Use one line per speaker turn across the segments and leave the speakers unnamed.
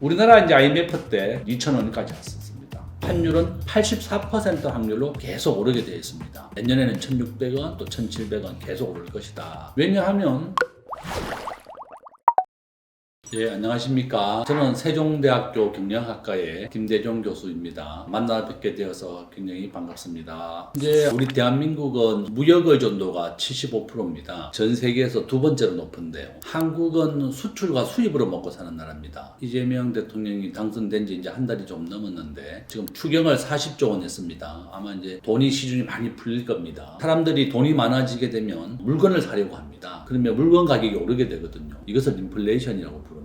우리나라 이제 IMF 때 2,000원까지 왔었습니다. 환율은 84% 확률로 계속 오르게 되어 있습니다. 내년에는 1,600원 또 1,700원 계속 오를 것이다. 왜냐하면 안녕하십니까. 저는 세종대학교 경영학과의 김대종 교수입니다. 만나 뵙게 되어서 굉장히 반갑습니다. 이제 우리 대한민국은 무역 의존도가 75%입니다. 전 세계에서 두 번째로 높은데요. 한국은 수출과 수입으로 먹고 사는 나라입니다. 이재명 대통령이 당선된 지 이제 한 달이 좀 넘었는데 지금 추경을 40조 원 했습니다. 아마 이제 돈이 시중이 많이 풀릴 겁니다. 사람들이 돈이 많아지게 되면 물건을 사려고 합니다. 그러면 물건 가격이 오르게 되거든요. 이것을 인플레이션이라고 부릅니다.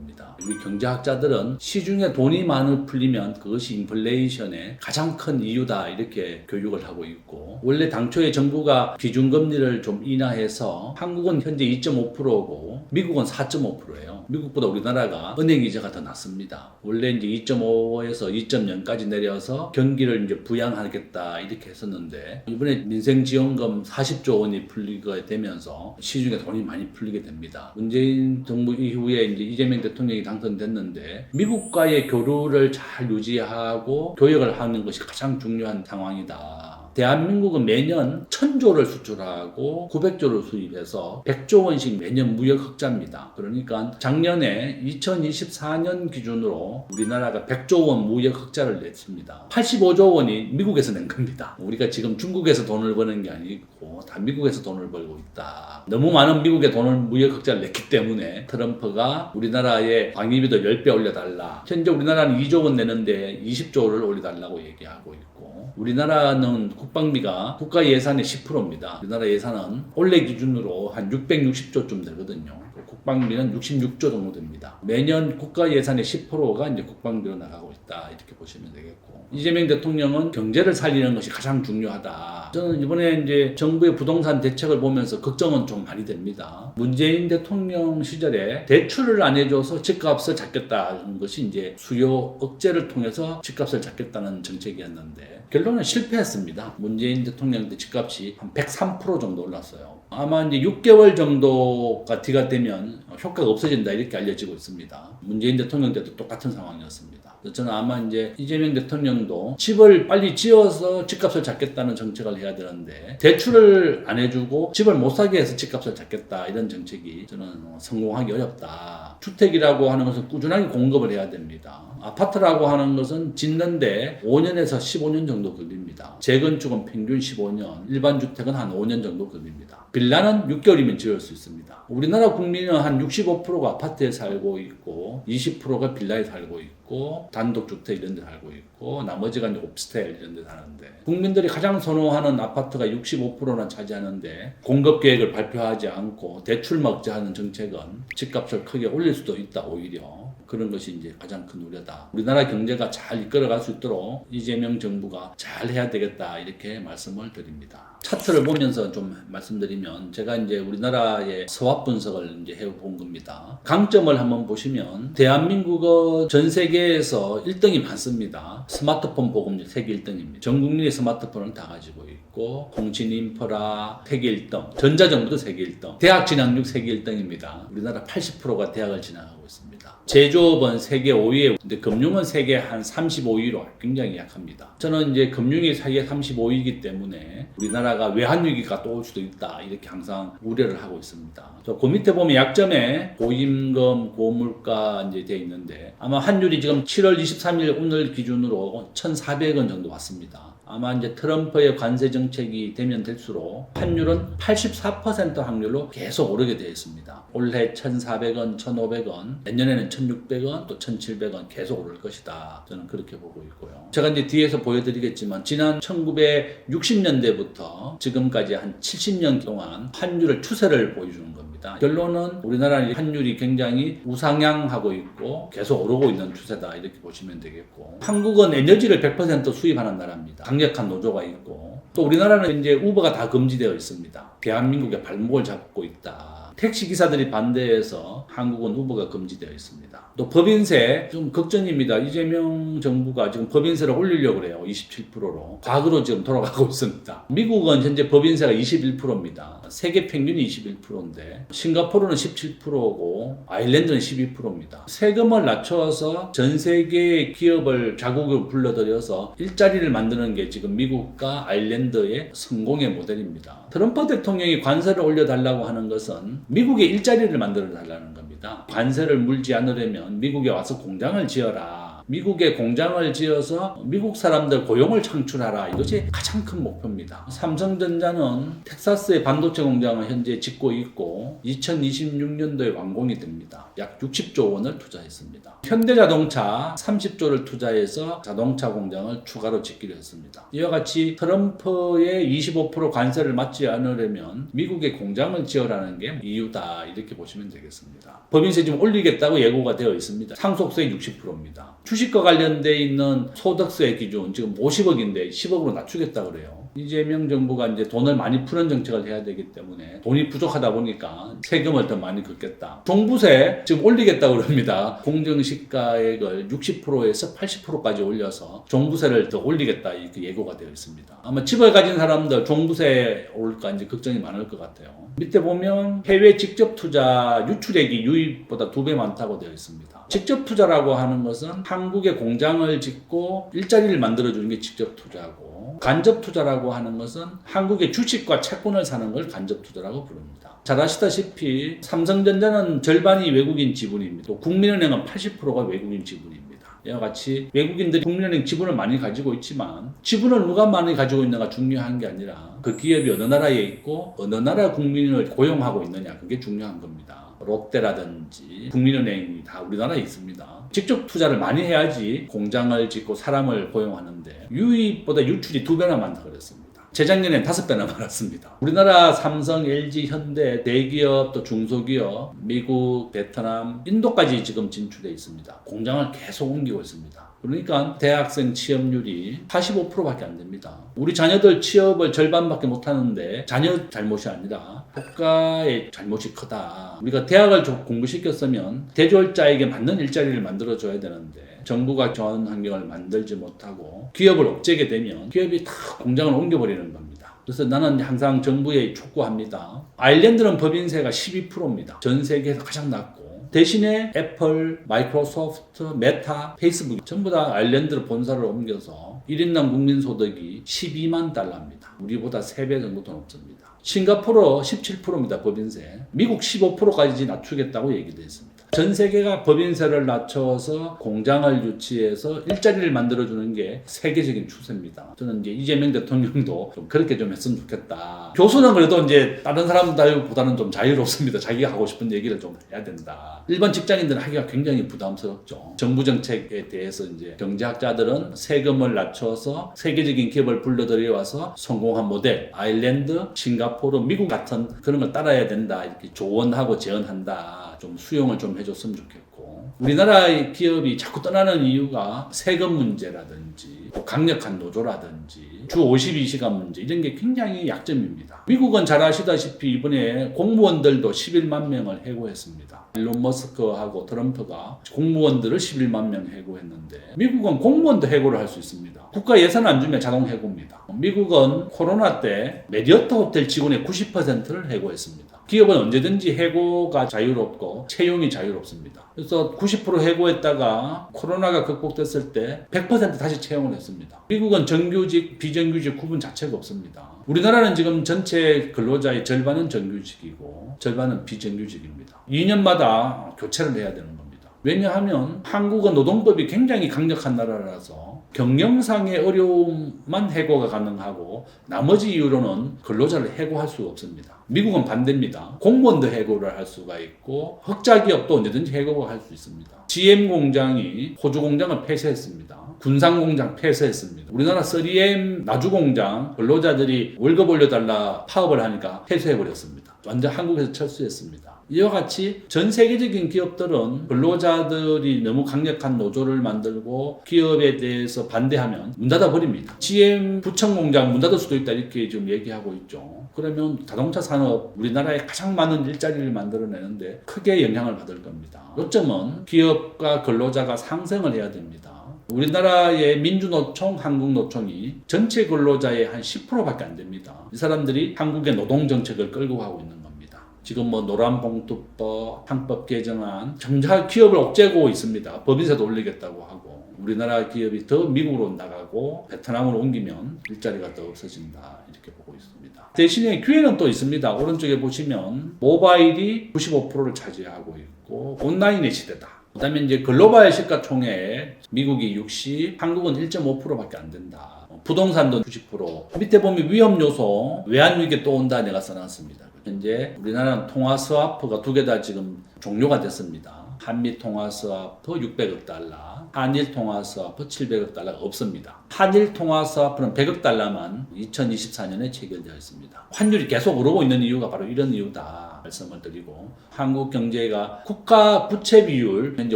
우리 경제학자들은 시중에 돈이 많이 풀리면 그것이 인플레이션의 가장 큰 이유다 이렇게 교육을 하고 있고, 원래 당초에 정부가 기준금리를 좀 인하해서 한국은 현재 2.5%고 미국은 4.5%예요. 미국보다 우리나라가 은행 이자가 더 낮습니다. 원래 이제 2.5에서 2.0까지 내려서 경기를 이제 부양하겠다 이렇게 했었는데, 이번에 민생지원금 40조 원이 풀리게 되면서 시중에 돈이 많이 풀리게 됩니다. 문재인 정부 이후에 이제 이재명 대통령이 당선됐는데 미국과의 교류를 잘 유지하고 교역을 하는 것이 가장 중요한 상황이다. 대한민국은 매년 1,000조를 수출하고 900조를 수입해서 100조 원씩 매년 무역 흑자입니다. 그러니까 작년에 2024년 기준으로 우리나라가 100조 원 무역 흑자를 냈습니다. 85조 원이 미국에서 낸 겁니다. 우리가 지금 중국에서 돈을 버는 게 아니고 다 미국에서 돈을 벌고 있다. 너무 많은 미국의 돈을 무역 흑자를 냈기 때문에 트럼프가 우리나라의 방위비도 10배 올려달라. 현재 우리나라는 2조 원 내는데 20조를 올려달라고 얘기하고 있고, 우리나라는 국방비가 국가 예산의 10%입니다. 우리나라 예산은 올해 기준으로 한 660조쯤 되거든요. 국방비는 66조 정도 됩니다. 매년 국가 예산의 10%가 이제 국방비로 나가고 있다 이렇게 보시면 되겠고, 이재명 대통령은 경제를 살리는 것이 가장 중요하다. 저는 이번에 이제 정부의 부동산 대책을 보면서 걱정은 좀 많이 됩니다. 문재인 대통령 시절에 대출을 안 해줘서 집값을 잡겠다는 것이 이제 수요 억제를 통해서 집값을 잡겠다는 정책이었는데 결론은 실패했습니다. 문재인 대통령 때 집값이 한 103% 정도 올랐어요. 아마 이제 6개월 정도가 뒤가 되면 효과가 없어진다 이렇게 알려지고 있습니다. 문재인 대통령 때도 똑같은 상황이었습니다. 저는 아마 이제 이재명 대통령도 집을 빨리 지어서 집값을 잡겠다는 정책을 해야 되는데 대출을 안 해주고 집을 못 사게 해서 집값을 잡겠다 이런 정책이 저는 성공하기 어렵다. 주택이라고 하는 것은 꾸준하게 공급을 해야 됩니다. 아파트라고 하는 것은 짓는데 5년에서 15년 정도 걸립니다. 재건축은 평균 15년, 일반 주택은 한 5년 정도 걸립니다. 빌라는 6개월이면 지을 수 있습니다. 우리나라 국민은 한 65%가 아파트에 살고 있고 20%가 빌라에 살고 있고 단독주택 이런 데 살고 있고 나머지가 이제 옵스텔 이런 데 사는데, 국민들이 가장 선호하는 아파트가 65%나 차지하는데 공급 계획을 발표하지 않고 대출만 억제하는 정책은 집값을 크게 올릴 수도 있다. 오히려 그런 것이 이제 가장 큰 우려다. 우리나라 경제가 잘 이끌어갈 수 있도록 이재명 정부가 잘 해야 되겠다 이렇게 말씀을 드립니다. 차트를 보면서 좀 말씀드리면, 제가 이제 우리나라의 서학 분석을 이제 해본 겁니다. 강점을 한번 보시면 대한민국은 전 세계에서 1등이 많습니다. 스마트폰 보급률 세계 1등입니다. 전 국민의 스마트폰을 다 가지고 있고, 통신 인프라 세계 1등, 전자정부도 세계 1등, 대학 진학률 세계 1등입니다. 우리나라 80%가 대학을 진학하고 있습니다. 제조업은 세계 5위에, 근데 금융은 세계 한 35위로 굉장히 약합니다. 저는 이제 금융이 세계 35위이기 때문에 우리나라가 외환위기가 또 올 수도 있다 이렇게 항상 우려를 하고 있습니다. 그 밑에 보면 약점에 고임금, 고물가 이제 되어 있는데, 아마 환율이 지금 7월 23일 오늘 기준으로 1,400원 정도 왔습니다. 아마 이제 트럼프의 관세 정책이 되면 될수록 환율은 84% 확률로 계속 오르게 되어 있습니다. 올해 1,400원, 1,500원, 내년에는 1,600원, 또 1,700원 계속 오를 것이다. 저는 그렇게 보고 있고요. 제가 이제 뒤에서 보여드리겠지만, 지난 1960년대부터 지금까지 한 70년 동안 환율을 추세를 보여주는 겁니다. 결론은 우리나라 환율이 굉장히 우상향하고 있고 계속 오르고 있는 추세다 이렇게 보시면 되겠고, 한국은 에너지를 100% 수입하는 나라입니다. 강력한 노조가 있고, 또 우리나라는 이제 우버가 다 금지되어 있습니다. 대한민국의 발목을 잡고 있다. 택시기사들이 반대해서 한국은 우버가 금지되어 있습니다. 또 법인세 좀 걱정입니다. 이재명 정부가 지금 법인세를 올리려고 그래요. 27%로. 과거로 지금 돌아가고 있습니다. 미국은 현재 법인세가 21%입니다. 세계 평균이 21%인데 싱가포르는 17%고 아일랜드는 12%입니다. 세금을 낮춰서 전 세계의 기업을 자국으로 불러들여서 일자리를 만드는 게 지금 미국과 아일랜드의 성공의 모델입니다. 트럼프 대통령이 관세를 올려달라고 하는 것은 미국의 일자리를 만들어 달라는 겁니다. 관세를 물지 않으려면 미국에 와서 공장을 지어라. 미국에 공장을 지어서 미국 사람들 고용을 창출하라. 이것이 가장 큰 목표입니다. 삼성전자는 텍사스의 반도체 공장을 현재 짓고 있고 2026년도에 완공이 됩니다. 약 60조 원을 투자했습니다. 현대자동차 30조를 투자해서 자동차 공장을 추가로 짓기로 했습니다. 이와 같이 트럼프의 25% 관세를 맞지 않으려면 미국에 공장을 지어라는 게 이유다. 이렇게 보시면 되겠습니다. 법인세 지금 올리겠다고 예고가 되어 있습니다. 상속세 60%입니다. 주식과 관련돼 있는 소득세 기준 지금 50억인데 10억으로 낮추겠다 그래요. 이재명 정부가 이제 돈을 많이 푸는 정책을 해야 되기 때문에 돈이 부족하다 보니까 세금을 더 많이 걷겠다. 종부세 지금 올리겠다고 그럽니다. 공정시가액을 60%에서 80%까지 올려서 종부세를 더 올리겠다 이렇게 예고가 되어 있습니다. 아마 집을 가진 사람들 종부세 올까 이제 걱정이 많을 것 같아요. 밑에 보면 해외 직접 투자 유출액이 유입보다 2배 많다고 되어 있습니다. 직접 투자라고 하는 것은 한국에 공장을 짓고 일자리를 만들어주는 게 직접 투자고, 간접 투자라고 하는 것은 한국의 주식과 채권을 사는 걸 간접 투자라고 부릅니다. 잘 아시다시피 삼성전자는 절반이 외국인 지분입니다. 또 국민은행은 80%가 외국인 지분입니다. 이와 같이 외국인들이 국민은행 지분을 많이 가지고 있지만 지분을 누가 많이 가지고 있는가 중요한 게 아니라 그 기업이 어느 나라에 있고 어느 나라 국민을 고용하고 있느냐, 그게 중요한 겁니다. 롯데라든지 국민은행이 다 우리나라에 있습니다. 직접 투자를 많이 해야지 공장을 짓고 사람을 고용하는데 유입보다 유출이 2배나 많다고 그랬습니다. 재작년엔 5배나 많았습니다. 우리나라 삼성, LG, 현대, 대기업, 또 중소기업, 미국, 베트남, 인도까지 지금 진출해 있습니다. 공장을 계속 옮기고 있습니다. 그러니까 대학생 취업률이 85%밖에 안 됩니다. 우리 자녀들 취업을 절반밖에 못 하는데 자녀 잘못이 아니라 국가의 잘못이 크다. 우리가 대학을 공부시켰으면 대졸자에게 맞는 일자리를 만들어줘야 되는데 정부가 좋은 환경을 만들지 못하고 기업을 억제게 되면 기업이 다 공장을 옮겨버리는 겁니다. 그래서 나는 항상 정부에 촉구합니다. 아일랜드는 법인세가 12%입니다. 전 세계에서 가장 낮고 대신에 애플, 마이크로소프트, 메타, 페이스북 전부 다 아일랜드로 본사를 옮겨서 1인당 국민소득이 12만 달러입니다. 우리보다 3배 정도 더 높습니다. 싱가포르 17%입니다. 법인세. 미국 15%까지 낮추겠다고 얘기도 했습니다. 전 세계가 법인세를 낮춰서 공장을 유치해서 일자리를 만들어주는 게 세계적인 추세입니다. 저는 이제 이재명 대통령도 좀 그렇게 좀 했으면 좋겠다. 교수는 그래도 이제 다른 사람들보다는 좀 자유롭습니다. 자기가 하고 싶은 얘기를 좀 해야 된다. 일반 직장인들은 하기가 굉장히 부담스럽죠. 정부 정책에 대해서 이제 경제학자들은 세금을 낮춰서 세계적인 기업을 불러들여와서 성공한 모델, 아일랜드, 싱가포르, 미국 같은 그런 걸 따라야 된다. 이렇게 조언하고 제언한다. 좀 수용을 좀 해줬으면 좋겠고, 우리나라의 기업이 자꾸 떠나는 이유가 세금 문제라든지 강력한 노조라든지 주 52시간 문제 이런 게 굉장히 약점입니다. 미국은 잘 아시다시피 이번에 공무원들도 11만 명을 해고했습니다. 일론 머스크하고 트럼프가 공무원들을 11만 명 해고했는데 미국은 공무원도 해고를 할 수 있습니다. 국가 예산 안 주면 자동 해고입니다. 미국은 코로나 때 메리어트 호텔 직원의 90%를 해고했습니다. 기업은 언제든지 해고가 자유롭고 채용이 자유롭습니다. 그래서 90% 해고했다가 코로나가 극복됐을 때 100% 다시 채용을 했습니다. 미국은 정규직, 비정규직 구분 자체가 없습니다. 우리나라는 지금 전체 근로자의 절반은 정규직이고 절반은 비정규직입니다. 2년마다 교체를 해야 되는 겁니다. 왜냐하면 한국은 노동법이 굉장히 강력한 나라라서 경영상의 어려움만 해고가 가능하고 나머지 이유로는 근로자를 해고할 수가 없습니다. 미국은 반대입니다. 공무원도 해고를 할 수가 있고 흑자기업도 언제든지 해고가 할 수 있습니다. GM 공장이 호주 공장을 폐쇄했습니다. 군산 공장 폐쇄했습니다. 우리나라 3M 나주 공장 근로자들이 월급 올려달라 파업을 하니까 폐쇄해버렸습니다. 완전 한국에서 철수했습니다. 이와 같이 전 세계적인 기업들은 근로자들이 너무 강력한 노조를 만들고 기업에 대해서 반대하면 문 닫아 버립니다. GM 부천 공장 문 닫을 수도 있다 이렇게 지금 얘기하고 있죠. 그러면 자동차 산업 우리나라에 가장 많은 일자리를 만들어내는데 크게 영향을 받을 겁니다. 요점은 기업과 근로자가 상생을 해야 됩니다. 우리나라의 민주노총, 한국노총이 전체 근로자의 한 10%밖에 안 됩니다. 이 사람들이 한국의 노동정책을 끌고 가고 있는 겁니다. 지금 뭐 노란봉투법, 상법 개정안, 정작 기업을 옥죄고 있습니다. 법인세도 올리겠다고 하고 우리나라 기업이 더 미국으로 나가고 베트남으로 옮기면 일자리가 더 없어진다 이렇게 보고 있습니다. 대신에 기회는 또 있습니다. 오른쪽에 보시면 모바일이 95%를 차지하고 있고 온라인의 시대다. 그 다음에 이제 글로벌 시가총액 미국이 60, 한국은 1.5%밖에 안 된다. 부동산도 90%. 밑에 보면 위험 요소, 외환위기 또 온다 내가 써놨습니다. 현재 우리나라는 통화 스와프가 두 개 다 지금 종료가 됐습니다. 한미 통화 스와프 600억 달러, 한일 통화 스와프 700억 달러가 없습니다. 한일 통화 스와프는 100억 달러만 2024년에 체결되어 있습니다. 환율이 계속 오르고 있는 이유가 바로 이런 이유다 말씀을 드리고 한국 경제가 국가 부채 비율 현재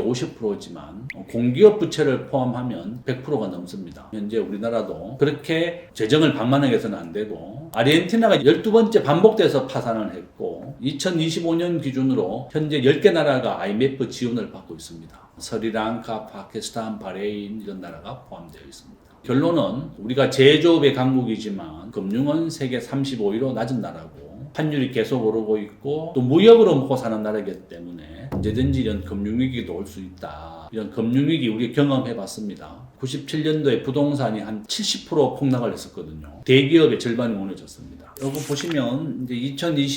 50%지만 공기업 부채를 포함하면 100%가 넘습니다. 현재 우리나라도 그렇게 재정을 방만하게 해서는 안 되고 아르헨티나가 12번째 반복돼서 파산을 했고 2025년 기준으로 현재 10개 나라가 IMF 지원을 받고 있습니다. 스리랑카, 파키스탄, 바레인 이런 나라가 포함되어 있습니다. 결론은 우리가 제조업의 강국이지만 금융은 세계 35위로 낮은 나라고 환율이 계속 오르고 있고 또 무역으로 먹고 사는 나라이기 때문에 언제든지 이런 금융위기도 올 수 있다. 이런 금융위기 우리 경험해봤습니다. 97년도에 부동산이 한 70% 폭락을 했었거든요. 대기업의 절반이 무너졌습니다. 이거 보시면 이제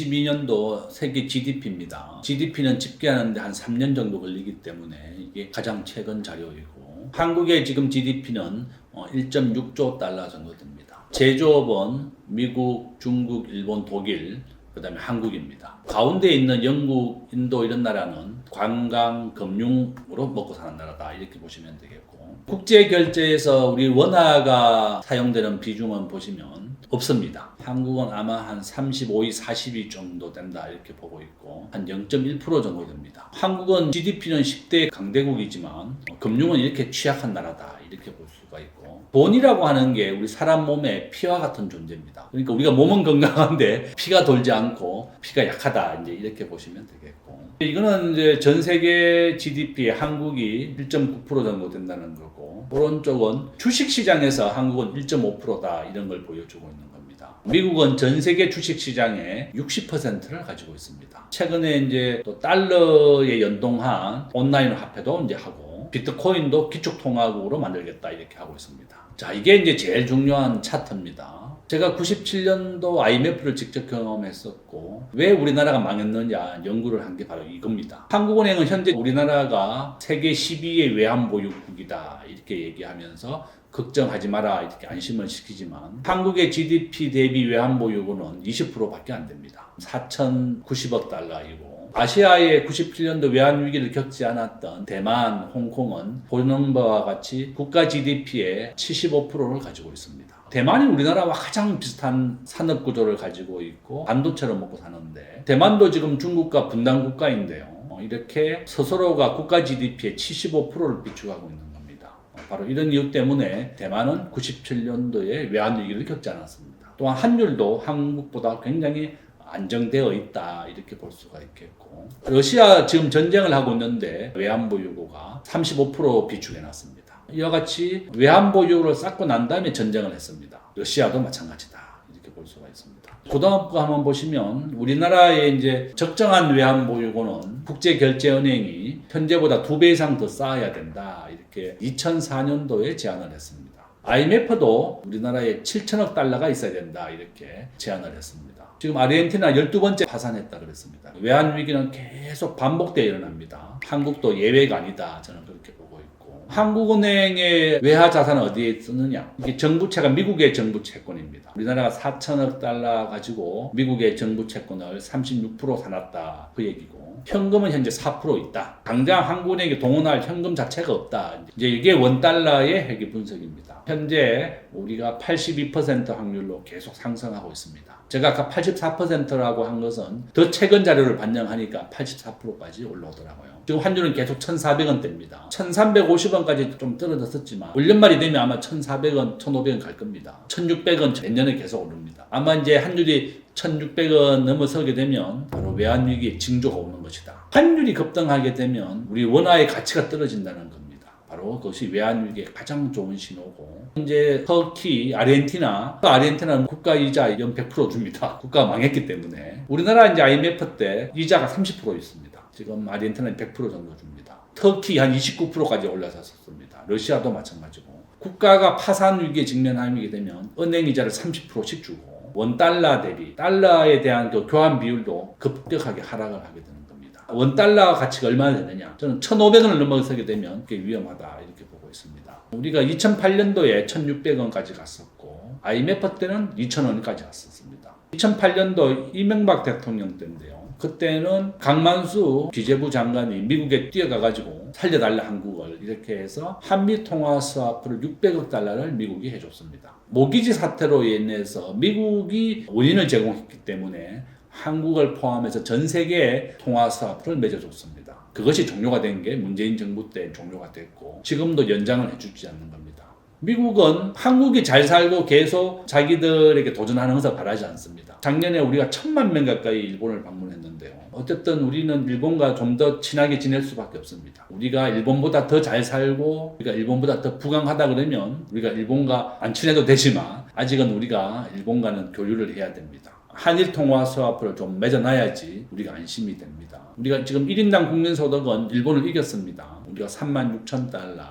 2022년도 세계 GDP입니다. GDP는 집계하는데 한 3년 정도 걸리기 때문에 이게 가장 최근 자료이고 한국의 지금 GDP는 1.6조 달러 정도 됩니다. 제조업은 미국, 중국, 일본, 독일, 그 다음에 한국입니다. 가운데 있는 영국, 인도 이런 나라는 관광, 금융으로 먹고 사는 나라다 이렇게 보시면 되겠고 국제 결제에서 우리 원화가 사용되는 비중은 보시면 없습니다. 한국은 아마 한 35위, 40위 정도 된다 이렇게 보고 있고 한 0.1% 정도 됩니다. 한국은 GDP는 10대 강대국이지만 금융은 이렇게 취약한 나라다 이렇게 볼 수가 있고 돈이라고 하는 게 우리 사람 몸의 피와 같은 존재입니다. 그러니까 우리가 몸은 건강한데 피가 돌지 않고 피가 약하다 이제 이렇게 보시면 되겠고 이거는 이제 전 세계 GDP의 한국이 1.9% 정도 된다는 거고 오른쪽은 주식시장에서 한국은 1.5%다 이런 걸 보여주고 있는 겁니다. 미국은 전 세계 주식시장의 60%를 가지고 있습니다. 최근에 이제 또 달러에 연동한 온라인 화폐도 이제 하고 비트코인도 기축통화국으로 만들겠다 이렇게 하고 있습니다. 자, 이게 이제 제일 중요한 차트입니다. 제가 97년도 IMF를 직접 경험했었고 왜 우리나라가 망했느냐 연구를 한 게 바로 이겁니다. 한국은행은 현재 우리나라가 세계 12위의 외환보유국이다 이렇게 얘기하면서 걱정하지 마라 이렇게 안심을 시키지만 한국의 GDP 대비 외환보유고는 20%밖에 안 됩니다. 4,090억 달러이고 아시아의 97년도 외환위기를 겪지 않았던 대만, 홍콩은 보는 바와 같이 국가 GDP의 75%를 가지고 있습니다. 대만이 우리나라와 가장 비슷한 산업구조를 가지고 있고 반도체로 먹고 사는데 대만도 지금 중국과 분단국가인데요. 이렇게 스스로가 국가 GDP의 75%를 비축하고 있는 겁니다. 바로 이런 이유 때문에 대만은 97년도에 외환위기를 겪지 않았습니다. 또한 환율도 한국보다 굉장히 안정되어 있다 이렇게 볼 수가 있겠고 러시아 지금 전쟁을 하고 있는데 외환보유고가 35% 비축해놨습니다. 이와 같이 외환보유고를 쌓고 난 다음에 전쟁을 했습니다. 러시아도 마찬가지다 이렇게 볼 수가 있습니다. 그다음 거 한번 보시면 우리나라의 이제 적정한 외환보유고는 국제결제은행이 현재보다 2배 이상 더 쌓아야 된다 이렇게 2004년도에 제안을 했습니다. IMF도 우리나라에 7천억 달러가 있어야 된다 이렇게 제안을 했습니다. 지금 아르헨티나 12번째 파산했다 그랬습니다. 외환위기는 계속 반복되어 일어납니다. 한국도 예외가 아니다 저는 그렇게 보고 있고 한국은행의 외화자산은 어디에 쓰느냐 이게 정부채가 미국의 정부채권입니다. 우리나라가 4천억 달러 가지고 미국의 정부채권을 36% 사놨다 그 얘기고 현금은 현재 4% 있다. 당장 한국은행에 동원할 현금 자체가 없다. 이제 이게 원달러의 회계 분석입니다. 현재 우리가 82% 확률로 계속 상승하고 있습니다. 제가 아까 84%라고 한 것은 더 최근 자료를 반영하니까 84%까지 올라오더라고요. 지금 환율은 계속 1,400원대입니다. 1,350원까지 좀 떨어졌었지만 올연말이 되면 아마 1,400원, 1,500원 갈 겁니다. 1,600원 내년에 계속 오릅니다. 아마 이제 환율이 1,600원 넘어서게 되면 바로 외환위기의 징조가 오는 것이다. 환율이 급등하게 되면 우리 원화의 가치가 떨어진다는 겁니다. 바로 그것이 외환위기의 가장 좋은 신호고, 현재 터키, 아르헨티나는 국가이자 연 100% 줍니다. 국가가 망했기 때문에. 우리나라 이제 IMF 때 이자가 30% 있습니다. 지금 아르헨티나는 100% 정도 줍니다. 터키 한 29%까지 올라섰습니다. 러시아도 마찬가지고. 국가가 파산 위기에 직면하게 되면 은행 이자를 30%씩 주고, 원달러 대비 달러에 대한 그 교환 비율도 급격하게 하락을 하게 되는 겁니다. 원달러 가치가 얼마나 되느냐? 저는 1,500원을 넘어서게 되면 그게 위험하다 이렇게 보고 있습니다. 우리가 2008년도에 1,600원까지 갔었고, IMF 때는 2,000원까지 갔었습니다. 2008년도 이명박 대통령 때인데요. 그때는 강만수 기재부 장관이 미국에 뛰어가가지고 살려달라 한국을 이렇게 해서 한미 통화 스와프를 600억 달러를 미국이 해줬습니다. 모기지 사태로 인해서 미국이 원인을 제공했기 때문에 한국을 포함해서 전 세계에 통화 스와프를 맺어줬습니다. 그것이 종료가 된 게 문재인 정부 때 종료가 됐고, 지금도 연장을 해주지 않는 겁니다. 미국은 한국이 잘 살고 계속 자기들에게 도전하는 것을 바라지 않습니다. 작년에 우리가 1,000만 명 가까이 일본을 방문했는데요. 어쨌든 우리는 일본과 좀 더 친하게 지낼 수밖에 없습니다. 우리가 일본보다 더 잘 살고 우리가 일본보다 더 부강하다 그러면 우리가 일본과 안 친해도 되지만 아직은 우리가 일본과는 교류를 해야 됩니다. 한일 통화 스와프를 좀 맺어놔야지 우리가 안심이 됩니다. 우리가 지금 1인당 국민소득은 일본을 이겼습니다. 우리가 36,000달러,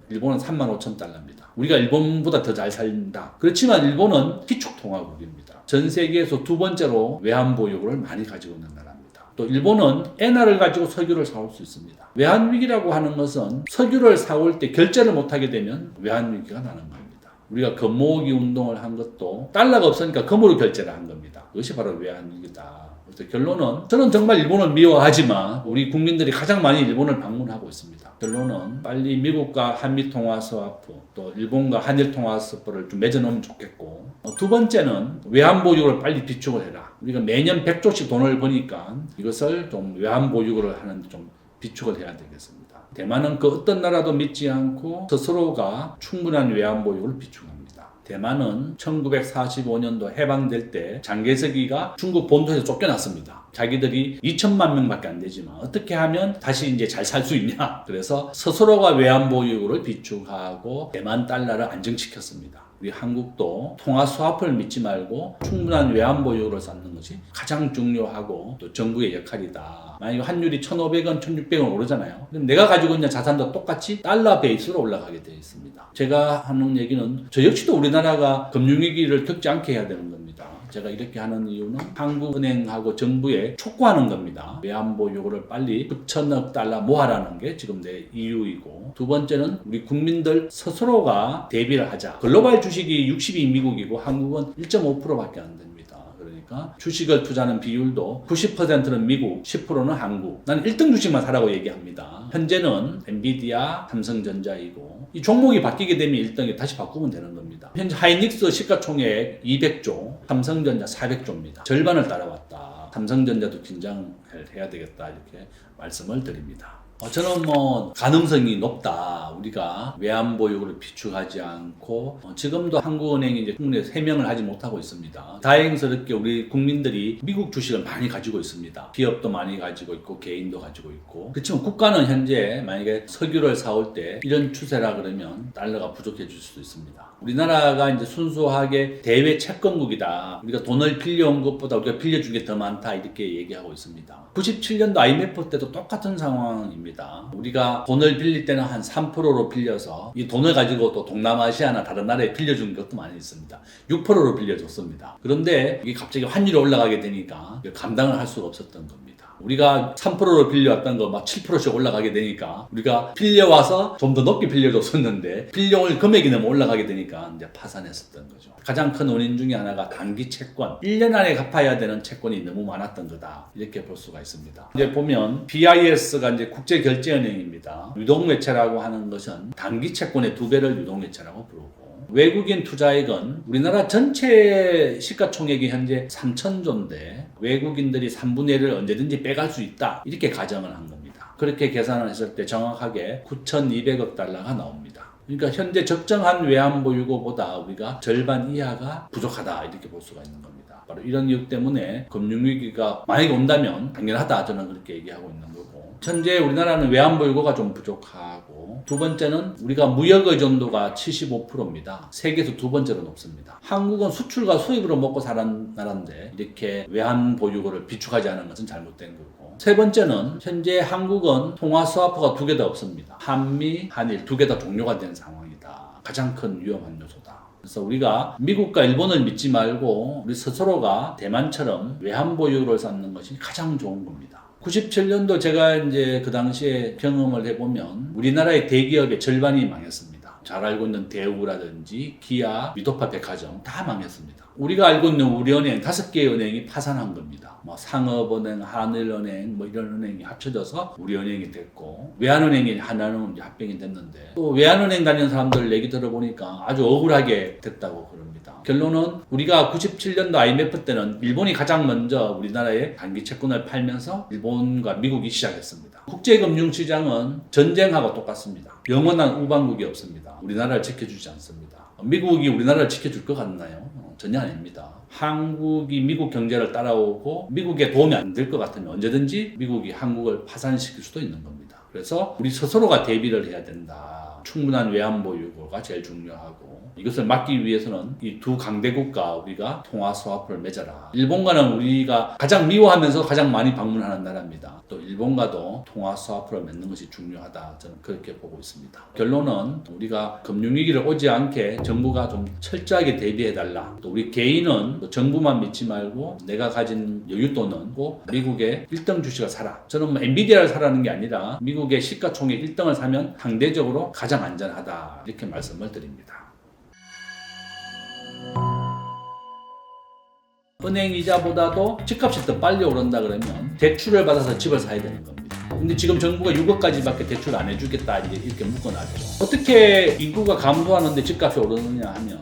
일본은 35,000달러입니다. 우리가 일본보다 더 잘 산다. 그렇지만 일본은 기축통화국입니다. 전 세계에서 두 번째로 외환보유고를 많이 가지고 있는 나라입니다. 또 일본은 엔화를 가지고 석유를 사올 수 있습니다. 외환위기라고 하는 것은 석유를 사올 때 결제를 못하게 되면 외환위기가 나는 겁니다. 우리가 금 모으기 운동을 한 것도 달러가 없으니까 금으로 결제를 한 겁니다. 그것이 바로 외환위기다. 그래서 결론은 저는 정말 일본을 미워하지만 우리 국민들이 가장 많이 일본을 방문하고 있습니다. 결론은 빨리 미국과 한미 통화 스와프, 또 일본과 한일 통화 스와프를 좀 맺어놓으면 좋겠고, 두 번째는 외환 보유고를 빨리 비축을 해라. 우리가 매년 100조씩 돈을 버니까 이것을 좀 외환 보유고를 하는 좀 비축을 해야 되겠습니다. 대만은 그 어떤 나라도 믿지 않고 스스로가 충분한 외환 보유고를 비축합니다. 대만은 1945년도 해방될 때 장개석이가 중국 본토에서 쫓겨났습니다. 자기들이 2천만 명밖에 안 되지만 어떻게 하면 다시 이제 잘 살 수 있냐. 그래서 스스로가 외환 보유고를 비축하고 대만 달러를 안정시켰습니다. 우리 한국도 통화 스와프를 믿지 말고 충분한 외환 보유고를 쌓는 것이 가장 중요하고 또 정부의 역할이다. 만약에 환율이 1,500원, 1,600원 오르잖아요. 그럼 내가 가지고 있는 자산도 똑같이 달러 베이스로 올라가게 되어 있습니다. 제가 하는 얘기는 저 역시도 우리나라가 금융위기를 겪지 않게 해야 되는 겁니다. 제가 이렇게 하는 이유는 한국은행하고 정부에 촉구하는 겁니다. 외환보유고를 빨리 9천억 달러 모아라는 게 지금 내 이유이고, 두 번째는 우리 국민들 스스로가 대비를 하자. 글로벌 주식이 62 미국이고 한국은 1.5%밖에 안 됩니다. 그러니까 주식을 투자하는 비율도 90%는 미국, 10%는 한국. 나는 1등 주식만 사라고 얘기합니다. 현재는 엔비디아, 삼성전자이고, 이 종목이 바뀌게 되면 1등에 다시 바꾸면 되는 겁니다. 현재 하이닉스 시가총액 200조, 삼성전자 400조입니다. 절반을 따라왔다. 삼성전자도 긴장해야 되겠다 이렇게 말씀을 드립니다. 저는 가능성이 높다. 우리가 외환보유고를 비축하지 않고 지금도 한국은행이 이제 국내 세명을 하지 못하고 있습니다. 다행스럽게 우리 국민들이 미국 주식을 많이 가지고 있습니다. 기업도 많이 가지고 있고 개인도 가지고 있고. 그렇지만 국가는 현재 만약에 석유를 사올 때 이런 추세라 그러면 달러가 부족해질 수도 있습니다. 우리나라가 이제 순수하게 대외 채권국이다. 우리가 돈을 빌려온 것보다 우리가 빌려준 게 더 많다 이렇게 얘기하고 있습니다. 97년도 IMF 때도 똑같은 상황입니다. 우리가 돈을 빌릴 때는 한 3%로 빌려서 이 돈을 가지고 또 동남아시아나 다른 나라에 빌려준 것도 많이 있습니다. 6%로 빌려줬습니다. 그런데 이게 갑자기 환율이 올라가게 되니까 감당을 할 수가 없었던 겁니다. 우리가 3%로 빌려왔던 거 막 7%씩 올라가게 되니까 우리가 빌려와서 좀 더 높게 빌려줬었는데 빌려올 금액이 너무 올라가게 되니까 이제 파산했었던 거죠. 가장 큰 원인 중에 하나가 단기 채권, 1년 안에 갚아야 되는 채권이 너무 많았던 거다. 이렇게 볼 수가 있습니다. 이제 보면 BIS가 이제 국제결제은행입니다. 유동외채라고 하는 것은 단기 채권의 2배를 유동외채라고 부르고 외국인 투자액은 우리나라 전체 시가총액이 현재 3,000조인데 외국인들이 3분의 1을 언제든지 빼갈 수 있다. 이렇게 가정을 한 겁니다. 그렇게 계산을 했을 때 정확하게 9,200억 달러가 나옵니다. 그러니까 현재 적정한 외환보유고보다 우리가 절반 이하가 부족하다. 이렇게 볼 수가 있는 겁니다. 바로 이런 이유 때문에 금융위기가 만약에 온다면 당연하다. 저는 그렇게 얘기하고 있는 거고 현재 우리나라는 외환보유고가 좀 부족하고 두 번째는 우리가 무역 의존도가 75%입니다. 세계에서 두 번째로 높습니다. 한국은 수출과 수입으로 먹고 사는 나라인데 이렇게 외환보유고를 비축하지 않은 것은 잘못된 거고 세 번째는 현재 한국은 통화스와프가 2개 다 없습니다. 한미, 한일 2개 다 종료가 된 상황이다. 가장 큰 위험한 요소다. 그래서 우리가 미국과 일본을 믿지 말고 우리 스스로가 대만처럼 외환보유고를 쌓는 것이 가장 좋은 겁니다. 97년도 제가 이제 그 당시에 경험을 해보면 우리나라의 대기업의 절반이 망했습니다. 잘 알고 있는 대우라든지 기아, 미도파 백화점 다 망했습니다. 우리가 알고 있는 우리은행 5개의 은행이 파산한 겁니다. 뭐 상업은행, 하늘은행 뭐 이런 은행이 합쳐져서 우리은행이 됐고 외환은행이 하나는 이제 합병이 됐는데 또 외환은행 다니는 사람들 얘기 들어보니까 아주 억울하게 됐다고 그럽니다. 결론은 우리가 97년도 IMF 때는 일본이 가장 먼저 우리나라에 단기 채권을 팔면서 일본과 미국이 시작했습니다. 국제금융시장은 전쟁하고 똑같습니다. 영원한 우방국이 없습니다. 우리나라를 지켜주지 않습니다. 미국이 우리나라를 지켜줄 것 같나요? 전혀 아닙니다. 한국이 미국 경제를 따라오고 미국에 도움이 안 될 것 같으면 언제든지 미국이 한국을 파산시킬 수도 있는 겁니다. 그래서 우리 스스로가 대비를 해야 된다. 충분한 외환보유고가 제일 중요하고 이것을 막기 위해서는 이 두 강대국과 우리가 통화스와프를 맺어라. 일본과는 우리가 가장 미워하면서 가장 많이 방문하는 나라입니다. 또 일본과도 통화스와프를 맺는 것이 중요하다. 저는 그렇게 보고 있습니다. 결론은 우리가 금융위기를 오지 않게 정부가 좀 철저하게 대비해달라. 또 우리 개인은 정부만 믿지 말고 내가 가진 여윳돈은 꼭 미국의 1등 주식을 사라. 저는 뭐 엔비디아를 사라는 게 아니라 미국의 시가총액 1등을 사면 상대적으로 가장 안전하다. 이렇게 말씀을 드립니다. 은행 이자보다도 집값이 더 빨리 오른다 그러면 대출을 받아서 집을 사야 되는 겁니다. 근데 지금 정부가 6억까지밖에 대출 안 해주겠다 이렇게 묶어놨죠. 어떻게 인구가 감소하는데 집값이 오르느냐 하면